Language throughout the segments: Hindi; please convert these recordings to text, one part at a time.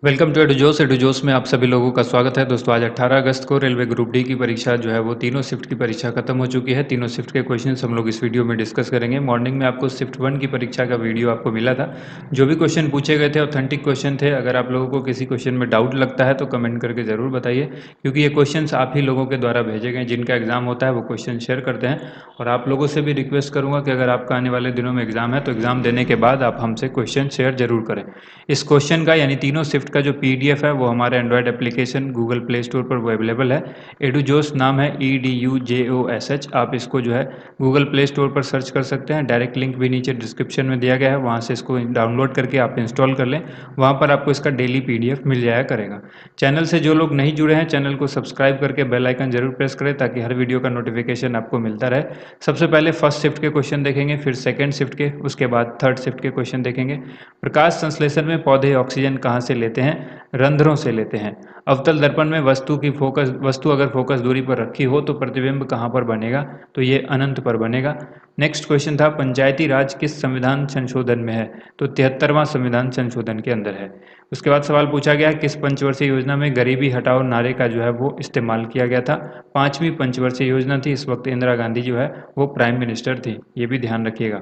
वेलकम टू एडुजोस में आप सभी लोगों का स्वागत है दोस्तों। आज 18 अगस्त को रेलवे ग्रुप डी की परीक्षा जो है वो तीनों शिफ्ट की परीक्षा खत्म हो चुकी है। तीनों शिफ्ट के क्वेश्चंस हम लोग इस वीडियो में डिस्कस करेंगे। मॉर्निंग में आपको शिफ्ट 1 की परीक्षा का वीडियो आपको मिला था। जो भी क्वेश्चन पूछे गए थे ऑथेंटिक क्वेश्चन थे। अगर आप लोगों को किसी क्वेश्चन में डाउट लगता है तो कमेंट करके ज़रूर बताइए, क्योंकि ये क्वेश्चन आप ही लोगों के द्वारा भेजे गए। जिनका एग्जाम होता है वो क्वेश्चन शेयर करते हैं। और आप लोगों से भी रिक्वेस्ट करूँगा कि अगर आपका आने वाले दिनों में एग्जाम है तो एग्जाम देने के बाद आप हमसे क्वेश्चन शेयर जरूर करें। इस क्वेश्चन का यानी तीनों शिफ्ट का जो PDF है वो हमारे Android application Google play store पर वो अवेलेबल है। एडुजोस नाम है, EDUJOSH। आप इसको जो है गूगल प्ले स्टोर पर सर्च कर सकते हैं। डायरेक्ट लिंक भी नीचे डिस्क्रिप्शन में दिया गया है, वहाँ से इसको डाउनलोड करके आप इंस्टॉल कर लें। वहाँ पर आपको इसका डेली PDF मिल जाया करेगा। चैनल से जो लोग नहीं जुड़े हैं चैनल को सब्सक्राइब करके बेल आइकन जरूर प्रेस करें ताकि हर वीडियो का नोटिफिकेशन आपको मिलता रहे। सबसे पहले फर्स्ट शिफ्ट के क्वेश्चन देखेंगे, फिर सेकेंड शिफ्ट के, उसके बाद थर्ड शिफ्ट के क्वेश्चन देखेंगे। प्रकाश संश्लेषण में पौधे ऑक्सीजन कहाँ से लेते हैं? रंध्रों से लेते हैं। अवतल दर्पण में वस्तु अगर फोकस दूरी पर रखी हो तो प्रतिबिंब कहाँ पर बनेगा? तो ये अनंत पर बनेगा। नेक्स्ट क्वेश्चन था, पंचायती राज किस संविधान संशोधन में है? तो 73वां संविधान संशोधन के अंदर है। उसके बाद सवाल पूछा गया, किस पंचवर्षीय योजना में गरीबी हटाओ नारे का जो है वो इस्तेमाल किया गया था? 5वीं पंचवर्षीय योजना थी। इस वक्त इंदिरा गांधी जो है वो प्राइम मिनिस्टर थी, ये भी ध्यान रखिएगा।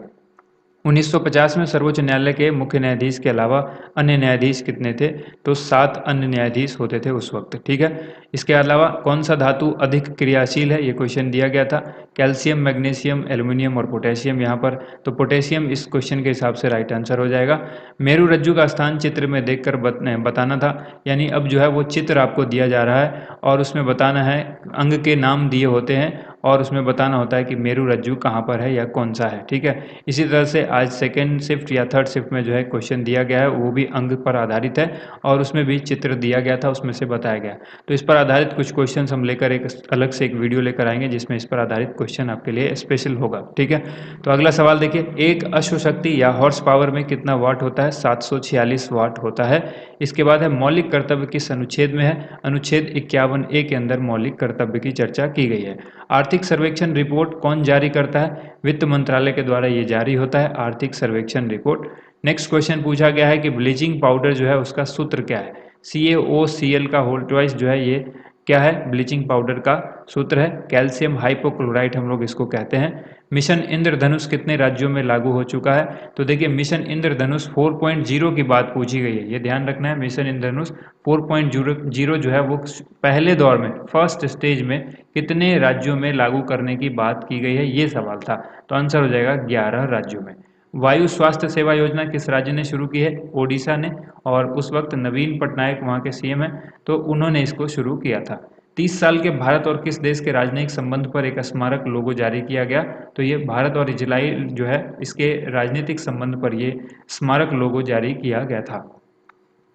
1950 में सर्वोच्च न्यायालय के मुख्य न्यायाधीश के अलावा अन्य न्यायाधीश कितने थे? तो 7 अन्य न्यायाधीश होते थे उस वक्त। ठीक है। इसके अलावा कौन सा धातु अधिक क्रियाशील है? ये क्वेश्चन दिया गया था। कैल्शियम, मैग्नीशियम, एल्यूमिनियम और पोटेशियम यहाँ पर। तो पोटेशियम इस क्वेश्चन के हिसाब से राइट आंसर हो जाएगा। मेरू रज्जु का स्थान चित्र में देखकर बताना था। यानी अब जो है वो चित्र आपको दिया जा रहा है और उसमें बताना है, अंग के नाम दिए होते हैं और उसमें बताना होता है कि मेरू रज्जु कहाँ पर है या कौन सा है। ठीक है। इसी तरह से आज सेकेंड शिफ्ट या थर्ड शिफ्ट में जो है क्वेश्चन दिया गया है वो भी अंग पर आधारित है और उसमें भी चित्र दिया गया था, उसमें से बताया गया। तो इस पर आधारित कुछ क्वेश्चन हम लेकर एक अलग से एक वीडियो लेकर आएंगे जिसमें इस पर आधारित क्वेश्चन आपके लिए स्पेशल होगा। ठीक है। तो अगला सवाल देखिए, एक अश्वशक्ति या हॉर्स पावर में कितना वाट होता है? 746 वाट होता है। इसके बाद है, मौलिक कर्तव्य किस अनुच्छेद में है? अनुच्छेद 51A के अंदर मौलिक कर्तव्य की चर्चा की गई है। आर्थिक सर्वेक्षण रिपोर्ट कौन जारी करता है? वित्त मंत्रालय के द्वारा ये जारी होता है, आर्थिक सर्वेक्षण रिपोर्ट। नेक्स्ट क्वेश्चन पूछा गया है कि ब्लीचिंग पाउडर जो है उसका सूत्र क्या है? CaOCl का होल ट्वाइस जो है ये क्या है? ब्लीचिंग पाउडर का सूत्र है कैल्शियम हाइपोक्लोराइट, हम लोग इसको कहते हैं। मिशन इंद्रधनुष कितने राज्यों में लागू हो चुका है? तो देखिए, मिशन इंद्रधनुष 4.0 की बात पूछी गई है, ये ध्यान रखना है। मिशन इंद्रधनुष 4.0 जो है वो पहले दौर में, फर्स्ट स्टेज में कितने राज्यों में लागू करने की बात की गई है, ये सवाल था। तो आंसर हो जाएगा 11 राज्यों में। वायु स्वास्थ्य सेवा योजना किस राज्य ने शुरू की है? ओडिशा ने। और उस वक्त नवीन पटनायक वहाँ के CM हैं, तो उन्होंने इसको शुरू किया था। 30 साल के भारत और किस देश के राजनयिक संबंध पर एक स्मारक लोगो जारी किया गया? तो ये भारत और इजराइल जो है इसके राजनीतिक संबंध पर ये स्मारक लोगो जारी किया गया था।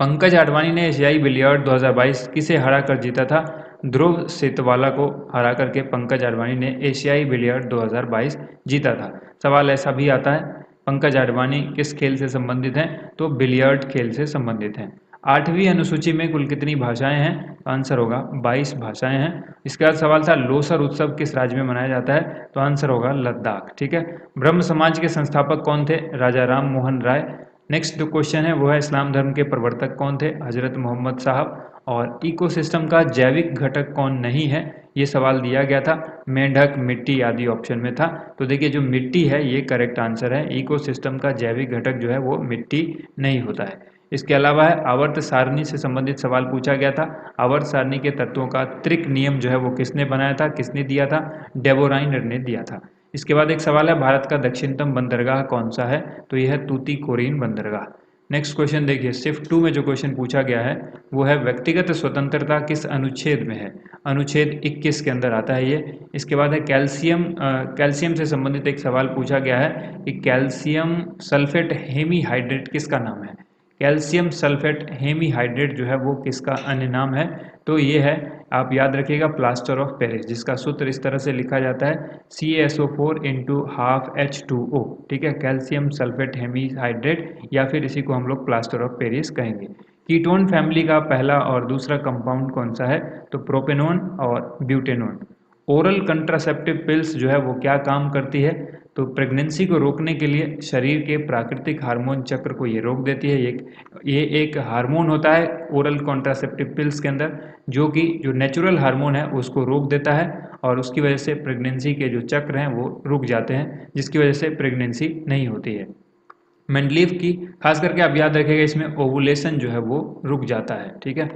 पंकज आडवाणी ने एशियाई बिलियर्ड 2022 किसे हराकर जीता था? ध्रुव सेतवाला को हरा करके पंकज आडवाणी ने एशियाई बिलियर्ड 2022 जीता था। सवाल ऐसा भी आता है, पंकज आडवाणी किस खेल से संबंधित हैं? तो बिलियर्ड खेल से संबंधित हैं। 8वीं अनुसूची में कुल कितनी भाषाएं हैं? आंसर होगा 22 भाषाएं हैं। इसके बाद सवाल था, लोसर उत्सव किस राज्य में मनाया जाता है? तो आंसर होगा लद्दाख। ठीक है। ब्रह्म समाज के संस्थापक कौन थे? राजा राम मोहन राय। नेक्स्ट जो क्वेश्चन है वो है, इस्लाम धर्म के प्रवर्तक कौन थे? हजरत मोहम्मद साहब। और इकोसिस्टम का जैविक घटक कौन नहीं है? ये सवाल दिया गया था। मेंढक, मिट्टी आदि ऑप्शन में था। तो देखिए, जो मिट्टी है ये करेक्ट आंसर है। इकोसिस्टम का जैविक घटक जो है वो मिट्टी नहीं होता है। इसके अलावा है, आवर्त सारणी से संबंधित सवाल पूछा गया था। आवर्त सारणी के तत्वों का त्रिक नियम जो है वो किसने बनाया था, किसने दिया था? डेवोराइनर ने दिया था। इसके बाद एक सवाल है, भारत का दक्षिणतम बंदरगाह कौन सा है? तो यह है तूतीकोरिन बंदरगाह। नेक्स्ट क्वेश्चन देखिए, शिफ्ट 2 में जो क्वेश्चन पूछा गया है वो है, व्यक्तिगत स्वतंत्रता किस अनुच्छेद में है? अनुच्छेद 21 के अंदर आता है ये। इसके बाद है, कैल्शियम से संबंधित एक सवाल पूछा गया है कि कैल्शियम सल्फेट हेमीहाइड्रेट किसका नाम है? कैल्शियम सल्फेट हेमीहाइड्रेट जो है वो किसका अन्य नाम है? तो ये है, आप याद रखिएगा, प्लास्टर ऑफ पेरिस, जिसका सूत्र इस तरह से लिखा जाता है CaSO4 इंटू हाफ H2O। ठीक है, कैल्शियम सल्फेट हेमीहाइड्रेट, या फिर इसी को हम लोग प्लास्टर ऑफ पेरिस कहेंगे। कीटोन फैमिली का पहला और दूसरा कंपाउंड कौन सा है? तो प्रोपेनोन और ब्यूटेनोन। ओरल कंट्रासेप्टिव पिल्स जो है वो क्या काम करती है? तो प्रेगनेंसी को रोकने के लिए शरीर के प्राकृतिक हार्मोन चक्र को ये रोक देती है। ये एक हार्मोन होता है ओरल कॉन्ट्रासेप्टिव पिल्स के अंदर, जो नेचुरल हार्मोन है उसको रोक देता है और उसकी वजह से प्रेगनेंसी के जो चक्र हैं वो रुक जाते हैं, जिसकी वजह से प्रेगनेंसी नहीं होती है। मेंडलीव की खास करके आप याद रखिएगा, इसमें ओवुलेशन जो है वो रुक जाता है। ठीक है,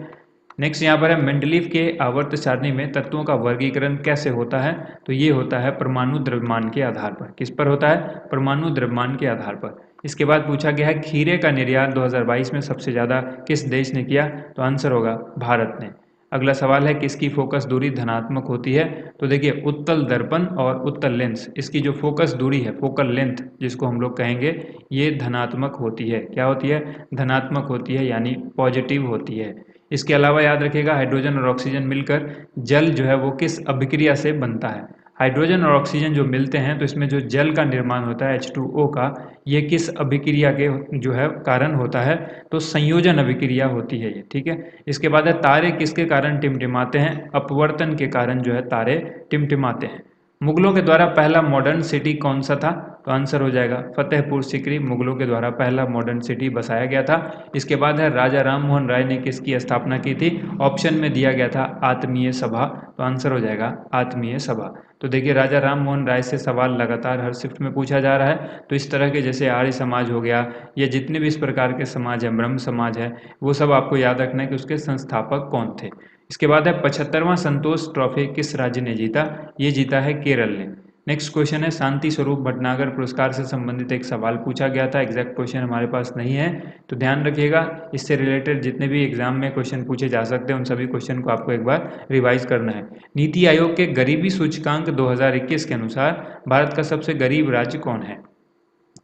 नेक्स्ट यहाँ पर है मेंडलीव के आवर्त सारणी में तत्वों का वर्गीकरण कैसे होता है। तो ये होता है परमाणु द्रव्यमान के आधार पर। किस पर होता है? परमाणु द्रव्यमान के आधार पर। इसके बाद पूछा गया है खीरे का निर्यात 2022 में सबसे ज़्यादा किस देश ने किया। तो आंसर होगा भारत ने। अगला सवाल है किसकी फोकस दूरी धनात्मक होती है। तो देखिए उत्तल दर्पण और उत्तल लेंस, इसकी जो फोकस दूरी है, फोकल लेंथ जिसको हम लोग कहेंगे, ये धनात्मक होती है। क्या होती है? धनात्मक होती है, यानी पॉजिटिव होती है। इसके अलावा याद रखिएगा हाइड्रोजन और ऑक्सीजन मिलकर जल जो है वो किस अभिक्रिया से बनता है। हाइड्रोजन और ऑक्सीजन जो मिलते हैं तो इसमें जो जल का निर्माण होता है H2O का, ये किस अभिक्रिया के जो है कारण होता है। तो संयोजन अभिक्रिया होती है ये। ठीक है, इसके बाद है तारे किसके कारण टिमटिमाते हैं। अपवर्तन के कारण जो है तारे टिमटिमाते हैं। मुगलों के द्वारा पहला मॉडर्न सिटी कौन सा था। तो आंसर हो जाएगा फतेहपुर सीकरी। मुगलों के द्वारा पहला मॉडर्न सिटी बसाया गया था। इसके बाद है राजा राम मोहन राय ने किसकी स्थापना की थी। ऑप्शन में दिया गया था आत्मीय सभा। तो आंसर हो जाएगा आत्मीय सभा। तो देखिए राजा राम मोहन राय से सवाल लगातार हर शिफ्ट में पूछा जा रहा है। तो इस तरह के जैसे आर्य समाज हो गया या जितने भी इस प्रकार के समाज है, ब्रह्म समाज है, वो सब आपको याद रखना है कि उसके संस्थापक कौन थे। इसके बाद है 75वां संतोष ट्रॉफी किस राज्य ने जीता। ये जीता है केरल ने। नेक्स्ट क्वेश्चन है शांति स्वरूप भटनागर पुरस्कार से संबंधित एक सवाल पूछा गया था। एग्जैक्ट क्वेश्चन हमारे पास नहीं है, तो ध्यान रखिएगा इससे रिलेटेड जितने भी एग्जाम में क्वेश्चन पूछे जा सकते हैं उन सभी क्वेश्चन को आपको एक बार रिवाइज करना है। नीति आयोग के गरीबी सूचकांक 2021 के अनुसार भारत का सबसे गरीब राज्य कौन है।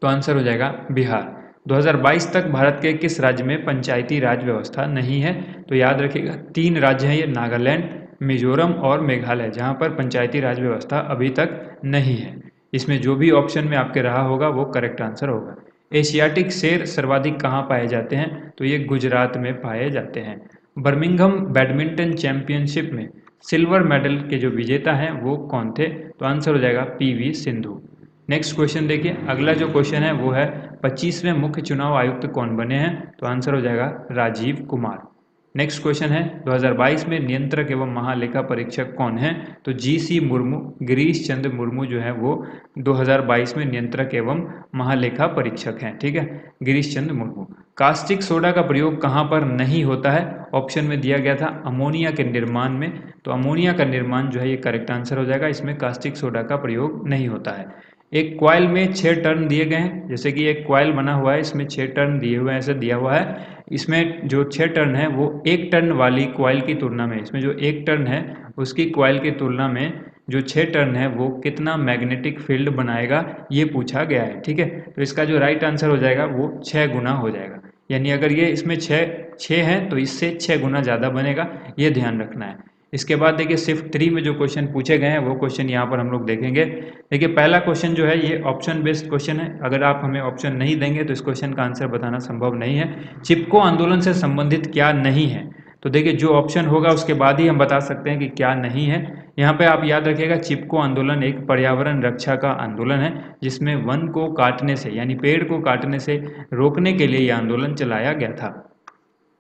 तो आंसर हो जाएगा बिहार। 2022 तक भारत के किस राज्य में पंचायती राज व्यवस्था नहीं है। तो याद रखिएगा 3 राज्य हैं ये, नागालैंड, मिजोरम और मेघालय, जहां पर पंचायती राज व्यवस्था अभी तक नहीं है। इसमें जो भी ऑप्शन में आपके रहा होगा वो करेक्ट आंसर होगा। एशियाटिक शेर सर्वाधिक कहाँ पाए जाते हैं। तो ये गुजरात में पाए जाते हैं। बर्मिंघम बैडमिंटन चैंपियनशिप में सिल्वर मेडल के जो विजेता हैं वो कौन थे। तो आंसर हो जाएगा PV सिंधु। नेक्स्ट क्वेश्चन देखिए, अगला जो क्वेश्चन है वो है 25वें मुख्य चुनाव आयुक्त कौन बने हैं। तो आंसर हो जाएगा राजीव कुमार। नेक्स्ट क्वेश्चन है 2022 में नियंत्रक एवं महालेखा परीक्षक कौन है। तो GC मुर्मू, गिरीश चंद्र मुर्मू जो है वो 2022 में नियंत्रक एवं महालेखा परीक्षक हैं। ठीक है, गिरीश चंद्र मुर्मू। कास्टिक सोडा का प्रयोग कहाँ पर नहीं होता है। ऑप्शन में दिया गया था अमोनिया के निर्माण में। तो अमोनिया का निर्माण जो है ये करेक्ट आंसर हो जाएगा, इसमें कास्टिक सोडा का प्रयोग नहीं होता है। एक क्वाइल में 6 टर्न दिए गए हैं, जैसे कि एक क्वाइल बना हुआ है, इसमें 6 टर्न दिए हुए हैं, ऐसे दिया हुआ है। इसमें जो 6 टर्न है वो 1 टर्न वाली क्वाइल की तुलना में, इसमें जो 1 टर्न है उसकी क्वाइल की तुलना में जो 6 टर्न है वो कितना मैग्नेटिक फील्ड बनाएगा, ये पूछा गया है। ठीक है, तो इसका जो राइट आंसर हो जाएगा वो 6 गुना हो जाएगा। यानी अगर ये इसमें 6 है तो इससे 6 गुना ज़्यादा बनेगा, ये ध्यान रखना है। इसके बाद देखिए शिफ्ट 3 में जो क्वेश्चन पूछे गए हैं वो क्वेश्चन यहाँ पर हम लोग देखेंगे। देखिए पहला क्वेश्चन जो है ये ऑप्शन बेस्ड क्वेश्चन है। अगर आप हमें ऑप्शन नहीं देंगे तो इस क्वेश्चन का आंसर बताना संभव नहीं है। चिपको आंदोलन से संबंधित क्या नहीं है। तो देखिए जो ऑप्शन होगा उसके बाद ही हम बता सकते हैं कि क्या नहीं है। यहाँ पे आप याद रखिएगा चिपको आंदोलन एक पर्यावरण रक्षा का आंदोलन है, जिसमें वन को काटने से यानी पेड़ को काटने से रोकने के लिए यह आंदोलन चलाया गया था।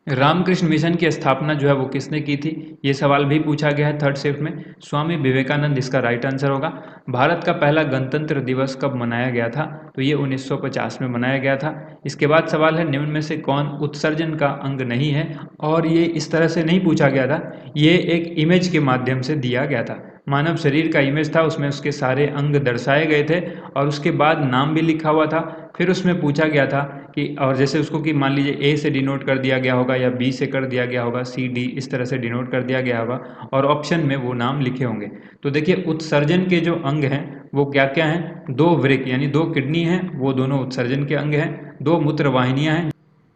रामकृष्ण मिशन की स्थापना जो है वो किसने की थी, ये सवाल भी पूछा गया है थर्ड शिफ्ट में। स्वामी विवेकानंद इसका राइट आंसर होगा। भारत का पहला गणतंत्र दिवस कब मनाया गया था। तो ये 1950 में मनाया गया था। इसके बाद सवाल है निम्न में से कौन उत्सर्जन का अंग नहीं है। और ये इस तरह से नहीं पूछा गया था, ये एक इमेज के माध्यम से दिया गया था। मानव शरीर का इमेज था, उसमें उसके सारे अंग दर्शाए गए थे और उसके बाद नाम भी लिखा हुआ था। फिर उसमें पूछा गया था कि और जैसे उसको कि मान लीजिए A से डिनोट कर दिया गया होगा या B से कर दिया गया होगा, C D इस तरह से डिनोट कर दिया गया होगा और ऑप्शन में वो नाम लिखे होंगे। तो देखिए उत्सर्जन के जो अंग हैं वो क्या क्या हैं। 2 वृक्क यानी 2 किडनी हैं, वो दोनों उत्सर्जन के अंग हैं। 2 मूत्रवाहिनियां हैं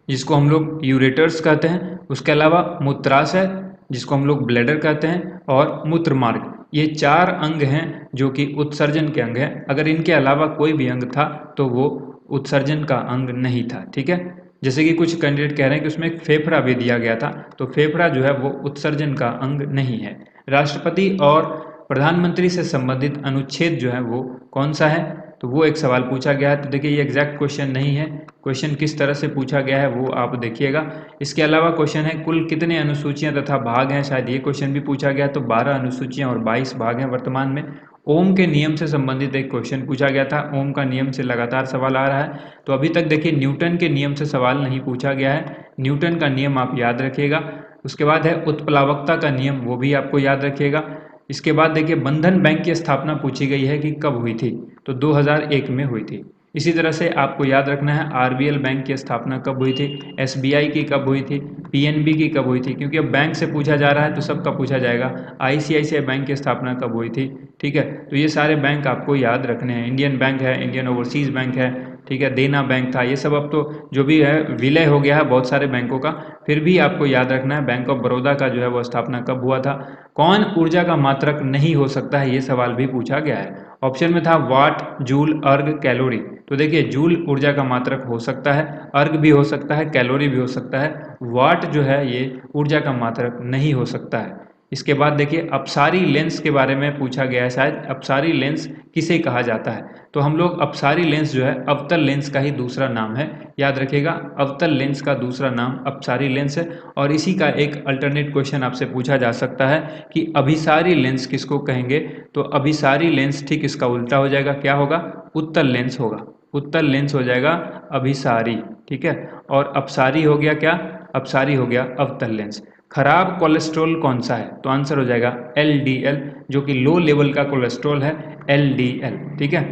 जिसको हम लोग यूरेटर्स कहते हैं। उसके अलावा मूत्राशय जिसको हम लोग ब्लैडर कहते हैं, और मूत्र मार्ग, ये 4 अंग हैं जो कि उत्सर्जन के अंग हैं। अगर इनके अलावा कोई भी अंग था तो वो उत्सर्जन का अंग नहीं था। ठीक है, जैसे कि कुछ कैंडिडेट कह रहे हैं कि उसमें एक फेफड़ा भी दिया गया था, तो फेफड़ा जो है वो उत्सर्जन का अंग नहीं है। राष्ट्रपति और प्रधानमंत्री से संबंधित अनुच्छेद जो है वो कौन सा है। तो वो एक सवाल पूछा गया है। तो देखिए ये एग्जैक्ट क्वेश्चन नहीं है, क्वेश्चन किस तरह से पूछा गया है वो आप देखिएगा। इसके अलावा क्वेश्चन है कुल कितने अनुसूचियां तथा भाग हैं, शायद ये क्वेश्चन भी पूछा गया। तो 12 अनुसूचियां और 22 भाग हैं वर्तमान में। ओम के नियम से संबंधित एक क्वेश्चन पूछा गया था, ओम का नियम से लगातार सवाल आ रहा है। तो अभी तक देखिए न्यूटन के नियम से सवाल नहीं पूछा गया है, न्यूटन का नियम आप याद रखिएगा। उसके बाद है उत्प्लावकता का नियम, वो भी आपको याद रखिएगा। इसके बाद देखिए बंधन बैंक की स्थापना पूछी गई है कि कब हुई थी, तो 2001 में हुई थी। इसी तरह से आपको याद रखना है आरबीएल बैंक की स्थापना कब हुई थी, एसबीआई की कब हुई थी, पीएनबी की कब हुई थी, क्योंकि अब बैंक से पूछा जा रहा है तो सबका पूछा जाएगा। आईसीआईसीआई बैंक की स्थापना कब हुई थी, ठीक है। तो ये सारे बैंक आपको याद रखने हैं, इंडियन बैंक है, इंडियन ओवरसीज बैंक है, ठीक है, देना बैंक था, ये सब अब तो जो भी है विलय हो गया है बहुत सारे बैंकों का। फिर भी आपको याद रखना है बैंक ऑफ बड़ौदा का जो है वो स्थापना कब हुआ था। कौन ऊर्जा का मात्रक नहीं हो सकता है, ये सवाल भी पूछा गया है। ऑप्शन में था वाट, जूल, अर्ग, कैलोरी। तो देखिए जूल ऊर्जा का मात्रक हो सकता है, अर्ग भी हो सकता है, कैलोरी भी हो सकता है। वाट जो है ये ऊर्जा का मात्रक नहीं हो सकता है। इसके बाद देखिए अपसारी लेंस के बारे में पूछा गया है, शायद अपसारी लेंस किसे कहा जाता है। तो हम लोग अपसारी लेंस जो है अवतल लेंस का ही दूसरा नाम है, याद रखिएगा। अवतल लेंस का दूसरा नाम अपसारी लेंस है। और इसी का एक अल्टरनेट क्वेश्चन आपसे पूछा जा सकता है कि अभिसारी लेंस किसको कहेंगे। तो अभिसारी लेंस ठीक इसका उल्टा हो जाएगा, क्या होगा, उत्तल लेंस होगा। उत्तल लेंस हो जाएगा अभिसारी, ठीक है। और अपसारी हो गया क्या, अपसारी हो गया अवतल लेंस। खराब कोलेस्ट्रॉल कौन सा है, तो आंसर हो जाएगा LDL, जो कि लो लेवल का कोलेस्ट्रॉल है, LDL, ठीक है।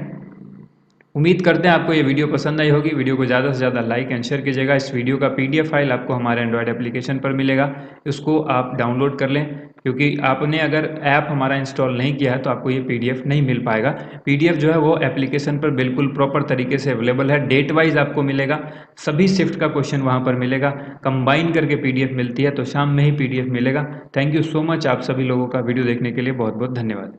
उम्मीद करते हैं आपको ये वीडियो पसंद आई होगी। वीडियो को ज़्यादा से ज़्यादा लाइक एंड शेयर कीजिएगा। इस वीडियो का PDF फाइल आपको हमारे एंड्रॉयड एप्लीकेशन पर मिलेगा, उसको आप डाउनलोड कर लें, क्योंकि आपने अगर ऐप हमारा इंस्टॉल नहीं किया है तो आपको ये PDF नहीं मिल पाएगा। PDF जो है वो एप्लीकेशन पर बिल्कुल प्रॉपर तरीके से अवेलेबल है, डेट वाइज आपको मिलेगा, सभी शिफ्ट का क्वेश्चन वहाँ पर मिलेगा, कंबाइन करके PDF मिलती है, तो शाम में ही PDF मिलेगा। थैंक यू सो मच आप सभी लोगों का वीडियो देखने के लिए बहुत बहुत धन्यवाद।